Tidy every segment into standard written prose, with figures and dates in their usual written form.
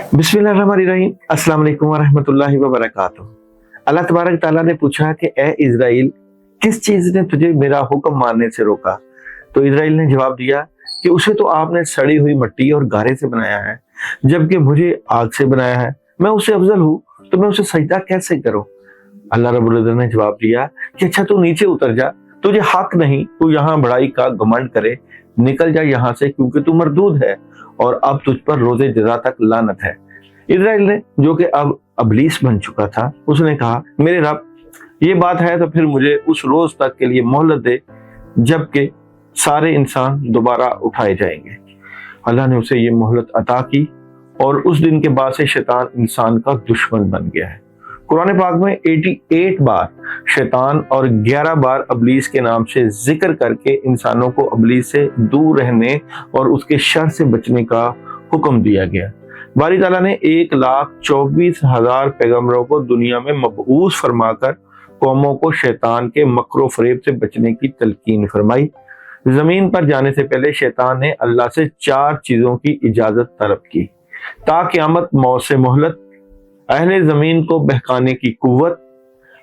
बिस्मिल्लाहिर्रहमानिर्रहीम। अस्सलाम वालेकुम वरहमतुल्लाहि वबरकातुहू। अल्लाह तबारक तआला ने पूछा कि ए इज़राइल, किस चीज़ ने तुझे मेरा हुक्म मानने से रोका? तो इज़राइल ने जवाब दिया कि उसे तो आपने सड़ी हुई मिट्टी और गारे से बनाया है, जबकि मुझे आग से बनाया है। मैं उससे अफजल हूँ, तो मैं उसे सजदा कैसे करूँ? अल्लाह रब्बुल इज़्ज़त ने जवाब दिया कि अच्छा तू नीचे उतर जा, तुझे हक नहीं तू यहाँ बड़ाई का घमंड करे। निकल जा यहाँ से, क्योंकि तू मरदूद है और अब तुझ पर रोज़े जज़ा तक लानत है। इज़राइल ने, जो कि अब इब्लीस बन चुका था, उसने कहा, मेरे रब, ये बात है तो फिर मुझे उस रोज तक के लिए मोहलत दे जबकि सारे इंसान दोबारा उठाए जाएंगे। अल्लाह ने उसे ये मोहलत अता की और उस दिन के बाद से शैतान इंसान का दुश्मन बन गया है। कुरान पाक में 88 बार शैतान और 11 बार इब्लीस के नाम से जिक्र करके इंसानों को इब्लीस से दूर रहने और उसके शर से बचने का हुक्म दिया गया। बारी ताला ने 1,24,000 पैगंबरों को दुनिया में मबऊस फरमाकर कौमों को शैतान के मकरो फरेब से बचने की तलकीन फरमाई। जमीन पर जाने से पहले शैतान ने अल्लाह से 4 चीजों की इजाजत तलब की: ता क़यामत मौत से मोहलत, अहले जमीन को बहकाने की कुव्वत,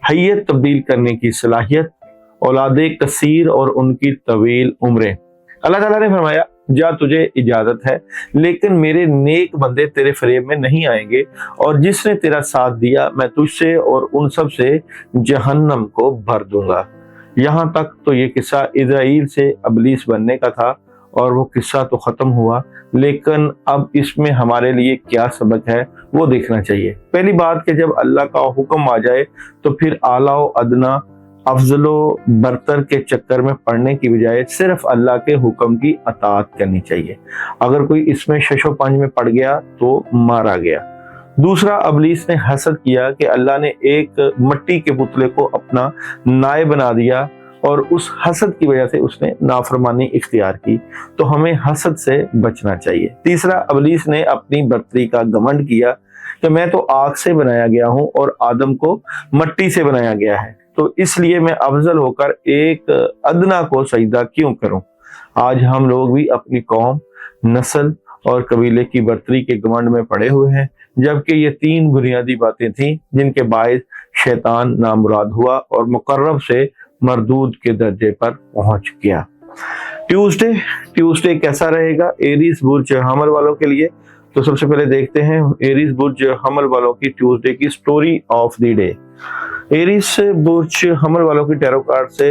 हैयत तब्दील करने की सलाहियत, औलादे कसीर और उनकी तवील उम्रें। अल्लाह ताला ने फरमाया, जा तुझे इजाजत है, लेकिन मेरे नेक बंदे तेरे फरेब में नहीं आएंगे, और जिसने तेरा साथ दिया मैं तुझसे और उन सब से जहन्नम को भर दूंगा। यहाँ तक तो ये किस्सा इज़राइल से इब्लीस बनने का था और वो किस्सा तो खत्म हुआ, लेकिन अब इसमें हमारे लिए क्या सबक है वो देखना चाहिए। पहली बात कि जब अल्लाह का हुक्म आ जाए तो फिर आला व अदना, अफजलो बरतर के चक्कर में पड़ने की बजाय सिर्फ अल्लाह के हुक्म की अताअत करनी चाहिए। अगर कोई इसमें शशो पंज में पड़ गया तो मारा गया। दूसरा, इब्लीस ने हसद किया कि अल्लाह ने एक मिट्टी के पुतले को अपना नाए बना दिया और उस हसद की वजह से उसने नाफरमानी इख्तियार की। तो हमें हसद से बचना चाहिए। तीसरा, इब्लीस ने अपनी बर्तरी का घमंड किया कि मैं तो आग से बनाया गया हूं और आदम को मिट्टी से बनाया गया है, तो इसलिए मैं अफजल होकर एक अदना को सजदा क्यों करूं। आज हम लोग भी अपनी कौम, नस्ल और कबीले की बर्तरी के घमंड में पड़े हुए हैं, जबकि ये 3 बुनियादी बातें थीं जिनके बायस शैतान नामुराद हुआ और मुकर्रब से मरदूद के दर्जे पर पहुंच गया। ट्यूसडे कैसा रहेगा एरीज बुर्ज हमल वालों के लिए? तो सबसे पहले देखते हैं एरीज बुर्ज हमल वालों की ट्यूसडे की story of the day. Aries बुर्ज हमल वालों की टैरो कार्ड से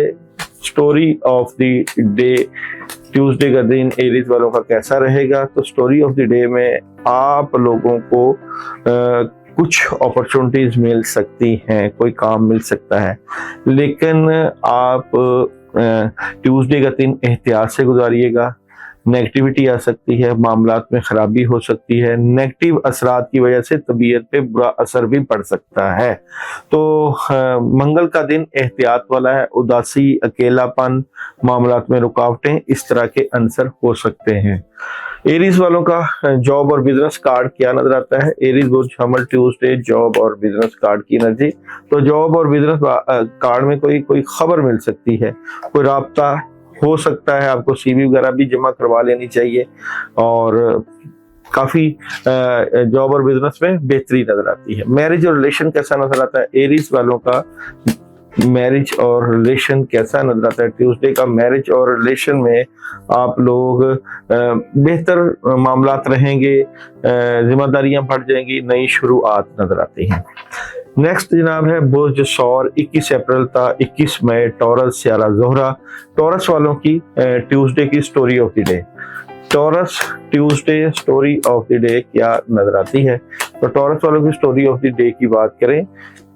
story of the day, Tuesday का दिन एरीज वालों का कैसा रहेगा? तो स्टोरी ऑफ द डे में आप लोगों को कुछ अपॉर्चुनिटीज मिल सकती हैं, कोई काम मिल सकता है, लेकिन आप ट्यूसडे का दिन एहतियात से गुजारिएगा। नेगेटिविटी आ सकती है, मामलात में खराबी हो सकती है, नेगेटिव असरात की वजह से तबीयत पे बुरा असर भी पड़ सकता है। तो मंगल का दिन एहतियात वाला है। उदासी, अकेलापन, मामलात में रुकावटें, इस तरह के आंसर हो सकते हैं। एरीज वालों का जॉब और बिजनेस कार्ड क्या नजर आता है? एरीज बुर्ज हमल ट्यूसडे जॉब और बिजनेस कार्ड की एनर्जी। तो जॉब और बिजनेस कार्ड में कोई खबर मिल सकती है, कोई राब्ता हो सकता है, आपको सीवी वगैरह भी जमा करवा लेनी चाहिए और काफी जॉब और बिजनेस में बेहतरी नजर आती है। मैरिज और रिलेशन कैसा नजर आता है? एरीज वालों का मैरिज और रिलेशन कैसा नजर आता है? ट्यूसडे का मैरिज और रिलेशन में आप लोग बेहतर मामलात रहेंगे, जिम्मेदारियां बढ़ जाएंगी, नई शुरुआत नजर आती हैं। नेक्स्ट जनाब है बुर्ज सौर, 21 अप्रैल था 21 मई, टॉरस, सियारा ज़ोहरा। टॉरस वालों की ट्यूसडे की story of the day. Taurus Tuesday story of the day क्या नजर आती है? तो टॉरस वालों की स्टोरी ऑफ द डे की बात करें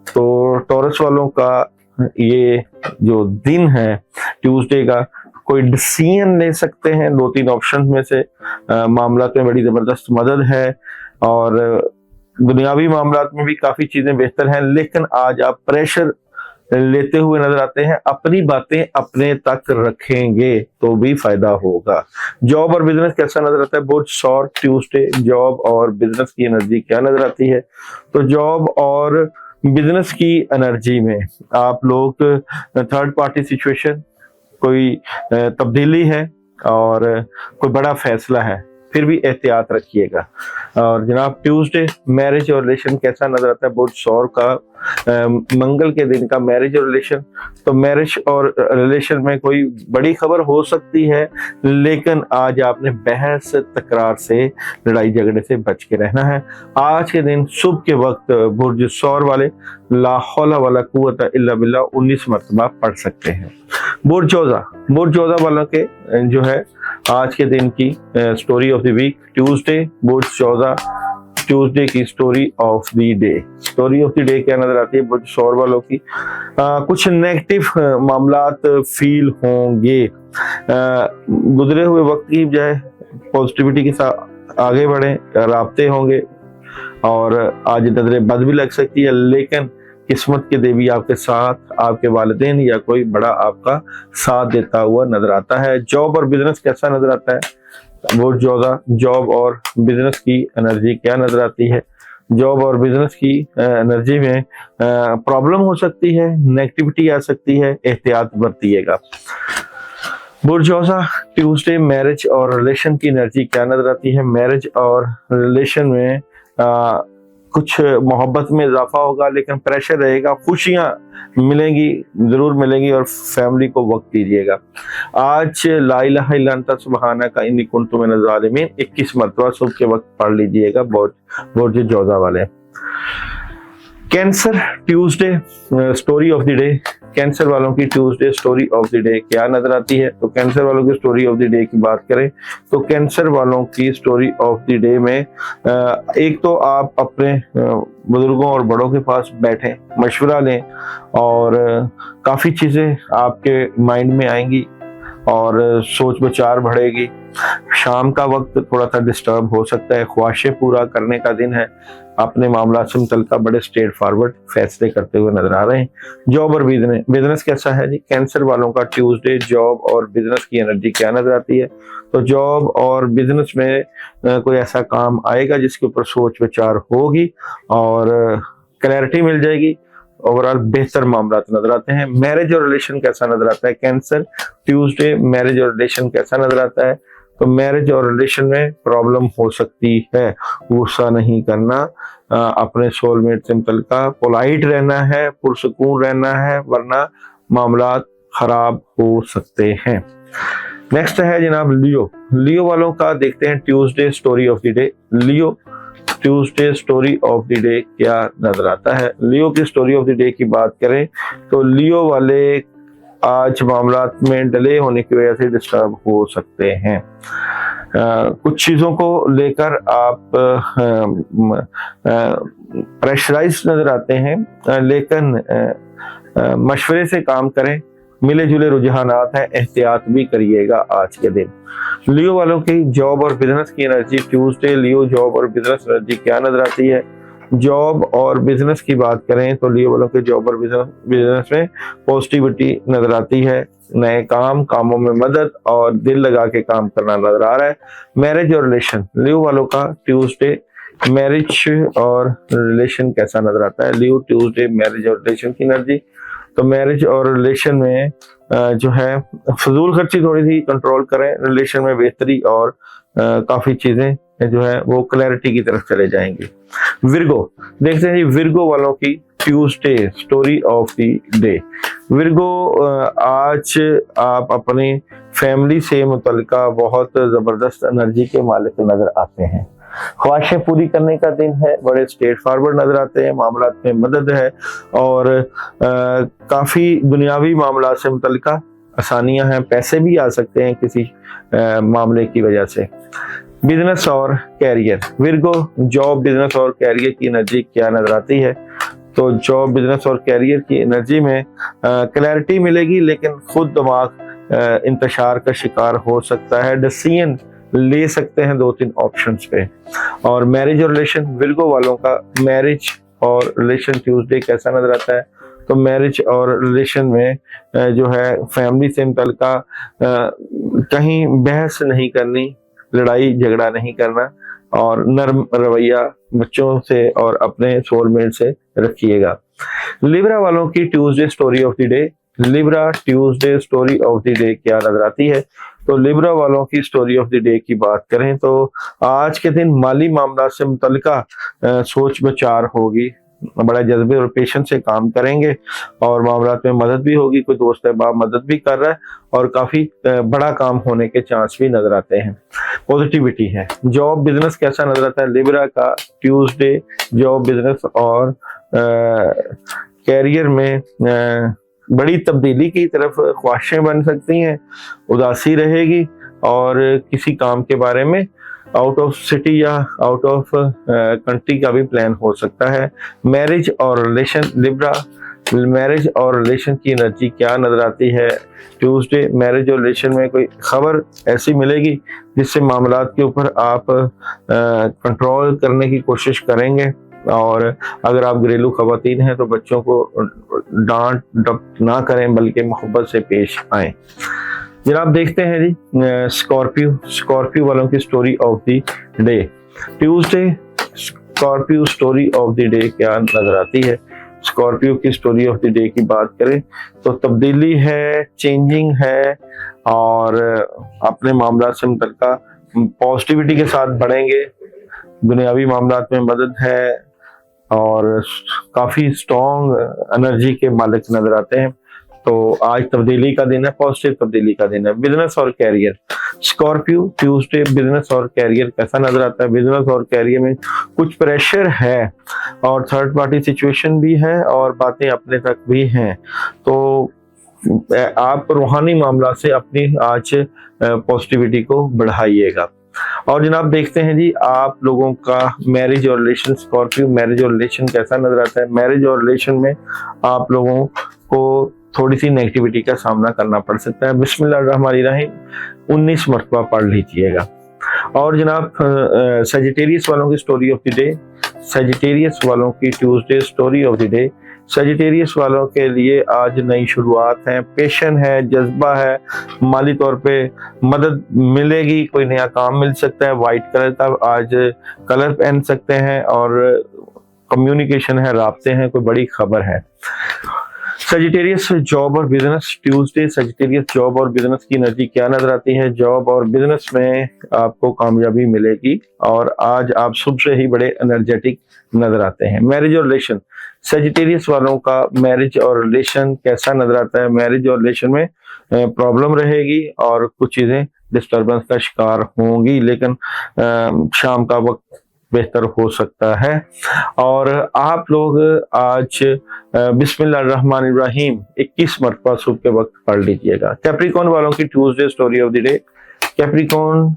तो टॉरस वालों का ये जो दिन है ट्यूसडे का, कोई डिसीजन ले सकते हैं 2-3 ऑप्शन में से। मामलात में बड़ी जबरदस्त मदद है और दुनियावी मामलात में भी काफी चीजें बेहतर हैं, लेकिन आज आप प्रेशर लेते हुए नजर आते हैं। अपनी बातें अपने तक रखेंगे तो भी फायदा होगा। जॉब और बिजनेस कैसा नजर आता है? बुर्ज सौर ट्यूसडे जॉब और बिजनेस की एनर्जी क्या नजर आती है? तो जॉब और बिजनेस की एनर्जी में आप लोग थर्ड पार्टी सिचुएशन, कोई तब्दीली है और कोई बड़ा फैसला है, फिर भी एहतियात रखिएगा। और जनाब ट्यूसडे मैरिज और रिलेशन कैसा नजर आता है? बुध सौर का मंगल के दिन का मैरिज और रिलेशन। तो मैरिज और रिलेशन में कोई बड़ी खबर हो सकती है, लेकिन आज आपने बहस तकरार से, लड़ाई झगड़े से बच के रहना है। आज के दिन सुबह के वक्त बुर्ज सौर वाले ला हौला वला कुव्वता इल्ला बिल्लाह 19 मरतबा पढ़ सकते हैं। बुर्ज जोधा वालों के जो है आज के दिन की story of the week Tuesday, बुर्ज जोधा ट्यूसडे की story of the day. Story of the day क्या नजर आती है बुर्ज सौर वालों की? कुछ नेगेटिव मामलात फील होंगे। गुजरे हुए वक्त की बजाय पॉजिटिविटी के साथ आगे बढ़े, राब्ते होंगे और आज नजरें बद भी लग सकती है, लेकिन किस्मत के देवी आपके साथ, आपके वालिदैन या कोई बड़ा आपका साथ देता हुआ नजर आता है। जॉब और बिजनेस कैसा नजर आता है? बुर्ज जोधा जॉब और बिजनेस की एनर्जी क्या नजर आती है? जॉब और बिजनेस की एनर्जी में प्रॉब्लम हो सकती है, नेगेटिविटी आ सकती है, एहतियात बरतिएगा। बुर्ज जोधा ट्यूसडे मैरिज और रिलेशन की एनर्जी क्या नजर आती है? मैरिज और रिलेशन में कुछ मोहब्बत में इजाफा होगा, लेकिन प्रेशर रहेगा। खुशियां मिलेंगी, जरूर मिलेंगी, और फैमिली को वक्त दीजिएगा। आज ला इलाहा इल्ला अंता सुब्हानका इन्नी कुन्तु मिनज़ ज़ालिमीन 21 मरतबा सुबह के वक्त पढ़ लीजिएगा बुर्ज जोधा वाले। Cancer Tuesday story of the day. Cancer वालों की Tuesday story of the day क्या नजर आती है? तो कैंसर वालों की स्टोरी ऑफ द डे की बात करें तो कैंसर वालों की स्टोरी ऑफ द डे में एक तो आप अपने बुजुर्गों और बड़ों के पास बैठें, मशवरा लें, और काफ़ी चीज़ें आपके माइंड में आएंगी और सोच विचार बढ़ेगी। शाम का वक्त थोड़ा सा डिस्टर्ब हो सकता है, ख्वाहिशें पूरा करने का दिन है। अपने मामला से मुतल्लिका बड़े स्ट्रेट फॉरवर्ड फैसले करते हुए नजर आ रहे हैं। जॉब और बिजनेस कैसा है जी? कैंसर वालों का ट्यूसडे जॉब और बिजनेस की एनर्जी क्या नजर आती है? तो जॉब और बिजनेस में कोई ऐसा काम आएगा जिसके ऊपर सोच विचार होगी और क्लैरिटी मिल जाएगी। ओवरऑल बेहतर मामला नजर आते हैं। मैरिज और रिलेशन कैसा नजर आता है? कैंसर ट्यूसडे मैरिज और रिलेशन कैसा नजर आता है? तो मैरिज और रिलेशन में प्रॉब्लम हो सकती है, गुस्सा नहीं करना, अपने सोलमेट से मुतल्लिका पोलाइट रहना है, पुरसुकून रहना है, वरना मामला खराब हो सकते हैं। नेक्स्ट है जनाब लियो वालों का देखते हैं Tuesday story of the day. Leo Tuesday story of the day क्या नजर आता है? लियो की स्टोरी ऑफ द डे की बात करें तो लियो वाले आज मामलात में डिले होने की वजह से डिस्टर्ब हो सकते हैं। कुछ चीज़ों को लेकर आप प्रेशराइज नजर आते हैं, लेकिन मशवरे से काम करें। मिले जुले रुझानात हैं, एहतियात भी करिएगा आज के दिन। लियो वालों की जॉब और बिजनेस की एनर्जी ट्यूसडे लियो जॉब और बिजनेस एनर्जी क्या नजर आती है? जॉब और बिजनेस की बात करें तो लियो वालों के जॉब और बिजनेस में पॉजिटिविटी नजर आती है, नए कामों में मदद और दिल लगा के काम करना नजर आ रहा है। मैरिज और रिलेशन लियो वालों का ट्यूसडे मैरिज और रिलेशन कैसा नजर आता है? लियो ट्यूसडे मैरिज और रिलेशन की एनर्जी। तो मैरिज और रिलेशन में जो है फजूल खर्ची थोड़ी सी कंट्रोल करें, रिलेशन में बेहतरी और काफी चीजें जो है वो क्लैरिटी की तरफ चले जाएंगे। विर्गो देखते हैं विर्गो वालों की Tuesday story of the day. Virgo आज आप अपनी फैमिली से मुतल्लिका बहुत जबरदस्त एनर्जी के मालिक नजर आते हैं। ख्वाहिशें पूरी करने का दिन है, बड़े स्ट्रेट फॉरवर्ड नजर आते हैं, मामला में मदद है और काफी दुनियावी मामला से मुतल्लिका आसानियां हैं, पैसे भी आ सकते हैं किसी मामले की वजह से। बिजनेस और कैरियर विर्गो जॉब बिजनेस और कैरियर की एनर्जी क्या नजर आती है? तो जॉब बिजनेस और कैरियर की एनर्जी में क्लैरिटी मिलेगी, लेकिन खुद दिमाग इंतशार का शिकार हो सकता है, डिसीजन ले सकते हैं 2-3 ऑप्शंस पे। और मैरिज और रिलेशन विर्गो वालों का मैरिज और रिलेशन ट्यूसडे कैसा नजर आता है? तो मैरिज और रिलेशन में जो है फैमिली से मुतल्लिका कहीं बहस नहीं करनी, लड़ाई झगड़ा नहीं करना और नर्म रवैया बच्चों से और अपने सोलमेट से रखिएगा। लिब्रा वालों की Tuesday story of the day. Libra Tuesday story of the day क्या नजर आती है? तो लिब्रा वालों की स्टोरी ऑफ द डे की बात करें तो आज के दिन माली मामला से मुतल्लिका सोच विचार होगी, बड़ा जज्बे और पेशेंस से काम करेंगे और मामलात में मदद भी होगी। कोई दोस्त अहबाब मदद भी कर रहा है और काफी बड़ा काम होने के चांस भी नजर आते हैं। पॉजिटिविटी है। जॉब बिजनेस कैसा नजर आता है लिब्रा का ट्यूसडे? जॉब बिजनेस और कैरियर में बड़ी तब्दीली की तरफ ख्वाहिशें बन सकती हैं, उदासी रहेगी और किसी काम के बारे में आउट ऑफ सिटी या आउट ऑफ कंट्री का भी प्लान हो सकता है। मैरिज और रिलेशन लिब्रा, मैरिज और रिलेशन की एनर्जी क्या नजर आती है ट्यूसडे? मैरिज और रिलेशन में कोई खबर ऐसी मिलेगी जिससे मामलात के ऊपर आप कंट्रोल करने की कोशिश करेंगे और अगर आप घरेलू खवातीन हैं तो बच्चों को डांट डपट ना करें बल्कि मोहब्बत से पेश आएं। जनाब देखते हैं जी स्कॉर्पियो वालों की story of the day Tuesday. Scorpio story of the day क्या नजर आती है? स्कॉर्पियो की स्टोरी ऑफ द डे की बात करें तो तब्दीली है, चेंजिंग है और अपने मामला से मुतल्लिका पॉजिटिविटी के साथ बढ़ेंगे। दुनियावी मामलात में मदद है और काफी स्ट्रॉन्ग एनर्जी के मालिक नजर आते हैं। तो आज तब्दीली का दिन है, पॉजिटिव तब्दीली का दिन है। बिजनेस और कैरियर स्कॉर्पियो ट्यूसडे बिजनेस और कैरियर कैसा नजर आता है? बिजनेस और कैरियर में कुछ प्रेशर है और थर्ड पार्टी सिचुएशन भी है और बातें अपने तक भी हैं। तो आप रूहानी मामला से अपनी आज पॉजिटिविटी को बढ़ाइएगा। और जनाब देखते हैं जी आप लोगों का मैरिज और रिलेशन। स्कॉर्पियो मैरिज और रिलेशन कैसा नजर आता है? मैरिज और रिलेशन में आप लोगों को थोड़ी सी नेगेटिविटी का सामना करना पड़ सकता है। बिस्मिल्लाहिर्रहमानिर्रहीम 19 मरतबा पढ़ लीजिएगा। और जनाब सजिटेरियस वालों की story of the day, Sagittarius वालों की Tuesday story of the day. Sagittarius वालों के लिए आज नई शुरुआत है, पैशन है, जज्बा है, माली तौर पे मदद मिलेगी, कोई नया काम मिल सकता है। वाइट कलर का आज कलर पहन सकते हैं और कम्युनिकेशन है, राब्ते हैं, कोई बड़ी खबर है। सजिटेरियस जॉब और बिजनेस ट्यूसडे सजिटेरियस जॉब और बिजनेस की एनर्जी क्या नजर आती है? जॉब और बिजनेस में आपको कामयाबी मिलेगी और आज आप सुबह से ही बड़े एनर्जेटिक नजर आते हैं। मैरिज और रिलेशन सजिटेरियस वालों का मैरिज और रिलेशन कैसा नजर आता है? मैरिज और रिलेशन में प्रॉब्लम रहेगी और कुछ चीजें डिस्टर्बेंस का शिकार होंगी, लेकिन शाम का वक्त बेहतर हो सकता है। और आप लोग आज बिस्मिल्लाहिर्रहमानिर्रहीम 21 मरतबा सुबह के वक्त पढ़ लीजिएगा। कैप्रिकॉर्न वालों की Tuesday story of the day. Capricorn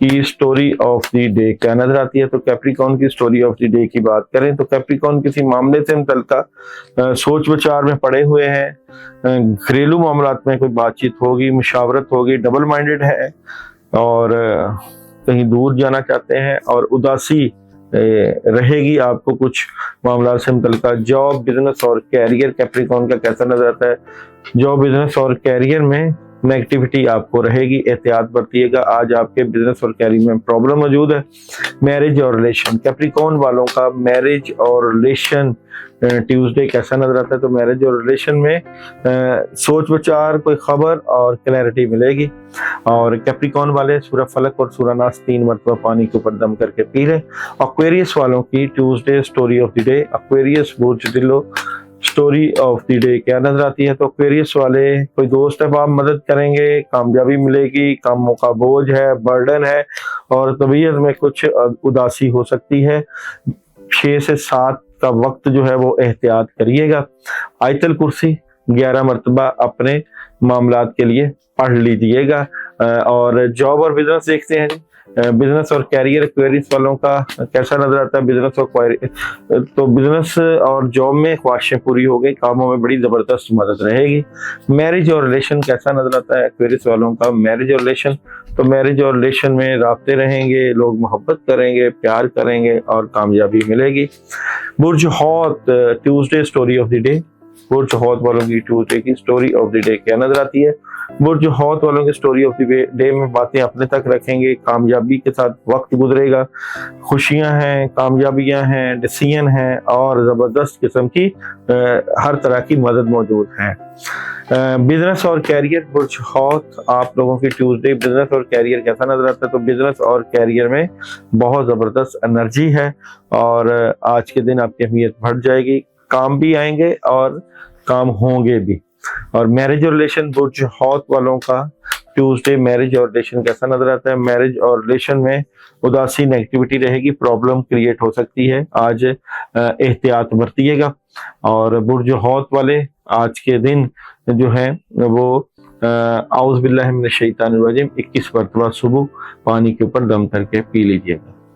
की स्टोरी ऑफ द डे क्या नजर आती है? तो कैप्रिकॉर्न की स्टोरी ऑफ द डे की बात करें तो कैप्रिकॉर्न किसी मामले से मुतल्लिका सोच विचार में पड़े हुए हैं। घरेलू मामलात में कोई बातचीत होगी, मुशावरत होगी, डबल माइंडेड है और कहीं दूर जाना चाहते हैं और उदासी रहेगी आपको कुछ मामला से मुतल्लिका। जॉब बिजनेस और कैरियर कैप्रिकॉर्न का कैसा नजर आता है? जॉब बिजनेस और कैरियर में नेगेटिविटी आपको रहेगी, एहतियात बरतिएगा। आज आपके बिजनेस और कैरियर में प्रॉब्लम मौजूद है। मैरिज और रिलेशन कैप्रिकॉर्न वालों का मैरिज और रिलेशन ट्यूसडे कैसा नजर आता है? तो मैरिज और रिलेशन में सोच विचार, कोई खबर और क्लैरिटी मिलेगी। और कैप्रिकॉर्न वाले सूरह फलक और सूरह नास 3 मरतबा पानी के ऊपर दम करके पी लें। एक्वेरियस वालों की Tuesday story of the day. Aquarius बुर्ज दिलो स्टोरी ऑफ द डे क्या नजर आती है? तो एक्वेरियस वाले कोई दोस्त अहबाब मदद करेंगे, कामयाबी मिलेगी, कामों का बोझ है, बर्डन है और तबीयत में कुछ उदासी हो सकती है। 6 से 7 का वक्त जो है वो एहतियात करिएगा। आयतल कुर्सी 11 मरतबा अपने मामलात के लिए पढ़ लीजिएगा। और जॉब और बिजनेस देखते हैं। बिजनेस और कैरियर एक्वेरियस वालों का कैसा नजर आता है? बिजनेस और तो बिजनेस और जॉब में ख्वाहिशें पूरी हो गई, कामों में बड़ी जबरदस्त मदद रहेगी। मैरिज और रिलेशन कैसा नजर आता है एक्वेरियस वालों का? मैरिज और रिलेशन तो मैरिज और रिलेशन में राब्ते रहेंगे, लोग मोहब्बत करेंगे, प्यार करेंगे और कामयाबी मिलेगी। बुर्ज हौत Tuesday story of the day. बुर्ज हौत वालों की ट्यूसडे की स्टोरी ऑफ द डे क्या नजर आती है? बुर्ज हौत वालों की स्टोरी ऑफ द डे में बातें अपने तक रखेंगे, कामयाबी के साथ वक्त गुजरेगा, खुशियां हैं, कामयाबियां हैं, डिसीजन हैं और जबरदस्त किस्म की हर तरह की मदद मौजूद है। बिजनेस और कैरियर, बुर्ज हौत आप लोगों की ट्यूसडे बिजनेस और कैरियर कैसा नजर आता है? तो बिजनेस और कैरियर में बहुत जबरदस्त एनर्जी है और आज के दिन आपकी अहमियत बढ़ जाएगी, काम भी आएंगे और काम होंगे भी। और मैरिज और रिलेशन, बुर्ज हौत वालों का ट्यूसडे मैरिज और रिलेशन कैसा नजर आता है? मैरिज और रिलेशन में उदासी नेगेटिविटी रहेगी, प्रॉब्लम क्रिएट हो सकती है, आज एहतियात बरतिएगा। और बुर्ज हौत वाले आज के दिन जो है वो आउज़ बिल्लाहि मिनश शैतानिर रजीम 21 मरतबा सुबह पानी के ऊपर दम करके पी लीजिएगा।